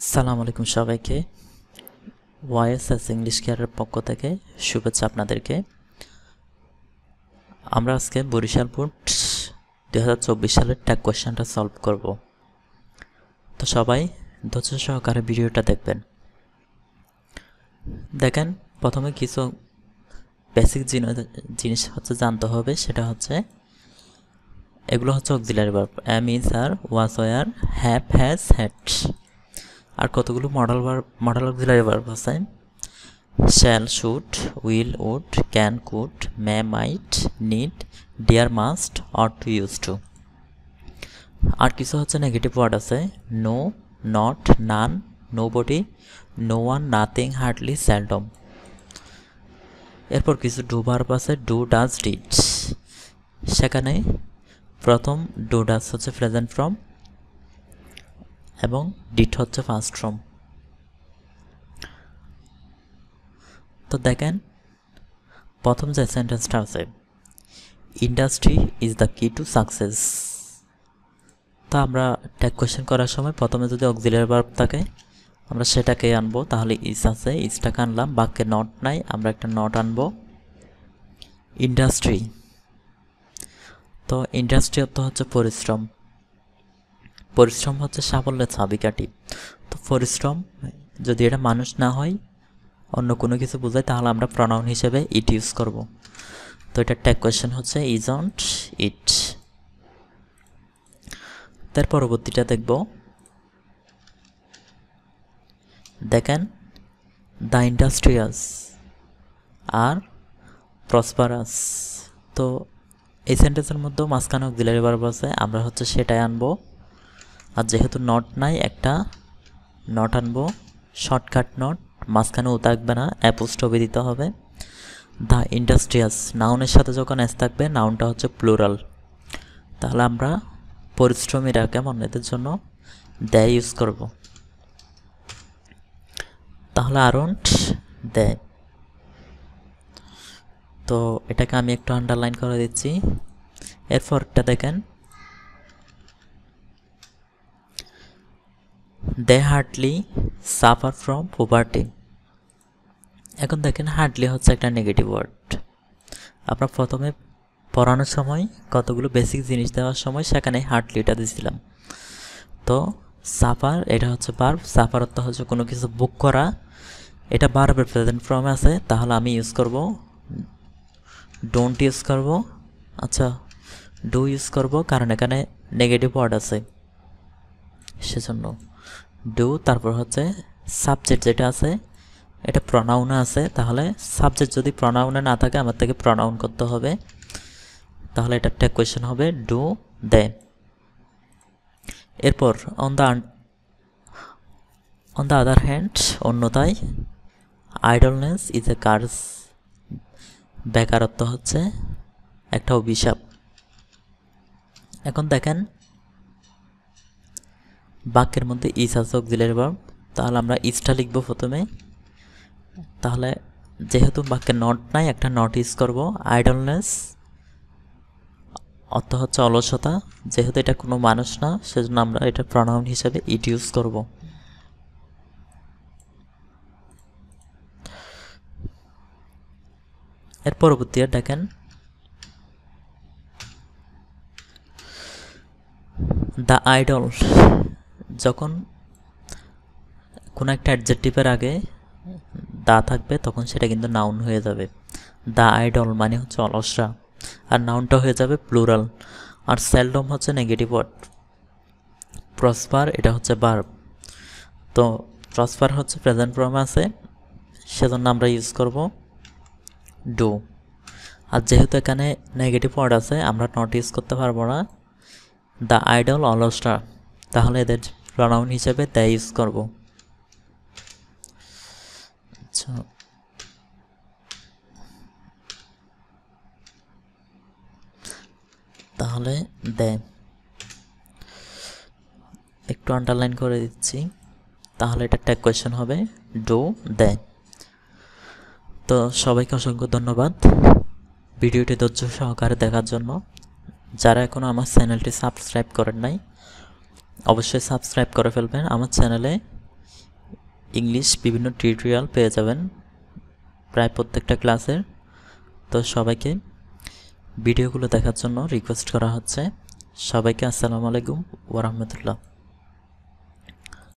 সালাম আলাইকুম সবাইকে। ওয়াইএসএস ইংলিশ কেয়ারের পক্ষ থেকে শুভেচ্ছা আপনাদেরকে। আমরা আজকে বরিশাল বোর্ড 2024 সালের ট্যাগ কোয়েশ্চেনটা সলভ করব। তো সবাই ধৈর্য সহকারে ভিডিওটা দেখবেন। দেখেন, প্রথমে কিছু বেসিক জিনিস জানতে হবে। সেটা হচ্ছে এগুলো হচ্ছে auxiliary verb, am, is, are, was, were, have, has, had. আর কতগুলো মডেল অক্সিলারি ভার্ব আছে: shall, should, will, would, can, could, may, might, need, dare, must, ought to, used to। আর কিছু হচ্ছে নেগেটিভ ওয়ার্ড আছে: no, not, none, nobody, no one, nothing, hardly, seldom। এরপর কিছু do verb আছে: do, does, did. সেখানে প্রথম do does হচ্ছে present form এবং ডিড হচ্ছে পাস্ট ফর্ম। তো দেখেন, প্রথম যে সেন্টেন্সটা আছে, ইন্ডাস্ট্রি ইজ দ্য কি টু সাকসেস। তা আমরা ট্যাগ কোয়েশ্চেন করার সময় প্রথমে যদি অক্সিলারি ভার্ব থাকে আমরা সেটাকে আনবো। তাহলে ইজ আছে, ইজটাকে আনলাম। বাক্যে নট নাই, আমরা একটা নট আনবো। ইন্ডাস্ট্রি, তো ইন্ডাস্ট্রি অর্থ হচ্ছে পরিশ্রম। পরিশ্রম হচ্ছে সাফল্যের চাবিকাঠি। তো পরিশ্রম যদি এটা মানুষ না হয়, অন্য কোনো কিছু বোঝায়, তাহলে আমরা প্রনাউন হিসেবে ইট ইউজ করব। তো এটা ট্যাগ কোয়েশ্চেন হচ্ছে ইজন্ট ইট। তার পরবর্তীটা দেখব। দেখেন, দ্য ইন্ডাস্ট্রিয়াস আর প্রসপারাস। তো এই সেন্টেন্সের মধ্যে মাঝখানে অক্সিলারি ভার্ব আছে, আমরা হচ্ছে সেটাই আনবো। আর যেহেতু নট নাই, একটা নট আনবো, শর্টকাট নট, মাঝখানে ও থাকবে না, অ্যাপোস্ট্রফি দিতে হবে। দ্য ইন্ডাস্ট্রিয়াস নাউনের সাথে যখন এস থাকবে, নাউনটা হচ্ছে প্লুরাল। তাহলে আমরা পরিশ্রমীরা কেমন, এদের জন্য দে ইউজ করব। তাহলে আরন্ট দে। তো এটাকে আমি একটু আন্ডারলাইন করে দিচ্ছি। এরপরটা দেখেন, দে হার্ডলি সাফার ফ্রম পভার্টি। এখন দেখেন, হার্ডলি হচ্ছে একটা নেগেটিভ ওয়ার্ড। আমরা প্রথমে পড়ানোর সময় কতগুলো বেসিক জিনিস দেওয়ার সময় সেখানে হার্ডলিটা দিয়েছিলাম। তো সাফার, এটা হচ্ছে ভার্ব। সাফার অর্থ হচ্ছে কোনো কিছু বুক করা, এটা ভার্বের প্রেজেন্ট ফর্মে আছে। তাহলে আমি ইউজ করব ডোন্ট ইউজ করব, আচ্ছা ডু ইউজ করব, কারণ এখানে নেগেটিভ ওয়ার্ড আছে সেজন্য ডু। তারপর হচ্ছে সাবজেক্ট যেটা আছে এটা প্রনাউনে আছে, তাহলে সাবজেক্ট যদি প্রনাউনে না থাকে আমার থেকে প্রনাউন করতে হবে। তাহলে এটা একটা কোয়েশ্চেন হবে ডু দে। এরপর অন দ্য আদার হ্যান্ড, অন্যথায়, আইডলনেস ইজ এ কার্স। বেকারত্ব হচ্ছে একটা অভিশাপ। এখন দেখেন, বাক্যের মধ্যে ইজ আছে অক্সিলারি ভার্ব, তাহলে আমরা ইজটা লিখবো প্রথমে। তাহলে যেহেতু বাক্যে নট নাই, একটা নট ইউজ করব। আইডলনেস অর্থ হচ্ছে অলসতা, যেহেতু এটা কোনো মানুষ না সেজন্য আমরা এটা প্রনাউন হিসেবে ইট ইউজ করব। এর পরবর্তী দেখেন, দ্য আইডল, যখন কোনো একটা অ্যাডজেক্টিভের আগে দা থাকবে তখন সেটা কিন্তু নাউন হয়ে যাবে। দ্য আইডল মানে হচ্ছে অলসরা, আর নাউনটা হয়ে যাবে প্লুরাল। আর সেলডম হচ্ছে নেগেটিভ ওয়ার্ড। প্রসপার, এটা হচ্ছে ভার্ব। তো প্রসপার হচ্ছে প্রেজেন্ট ফর্মে আছে, সেজন্য আমরা ইউজ করব ডু। আর যেহেতু এখানে নেগেটিভ ওয়ার্ড আছে, আমরা নট ইউজ করতে পারবো না। দ্য আইডল অলসরা, তাহলে এদের প্রনাউন হিসেবে দে ইউজ করব। আচ্ছা, তাহলে দে একটু আন্ডারলাইন করে দিচ্ছি। তাহলে এটা ট্যাগ কোয়েশ্চেন হবে ডু দে। তো সবাইকে অসংখ্য ধন্যবাদ ভিডিওটি ধৈর্য সহকারে দেখার জন্য। যারা এখনও আমার চ্যানেলটি সাবস্ক্রাইব করেন নাই অবশ্যই সাবস্ক্রাইব করে ফেলবেন। আমার চ্যানেলে ইংলিশ বিভিন্ন টিউটোরিয়াল পেয়ে যাবেন প্রায় প্রত্যেকটা ক্লাসের। তো সবাইকে ভিডিওগুলো দেখার জন্য রিকোয়েস্ট করা হচ্ছে। সবাইকে আসসালামু আলাইকুম ওয়া রাহমাতুল্লাহ।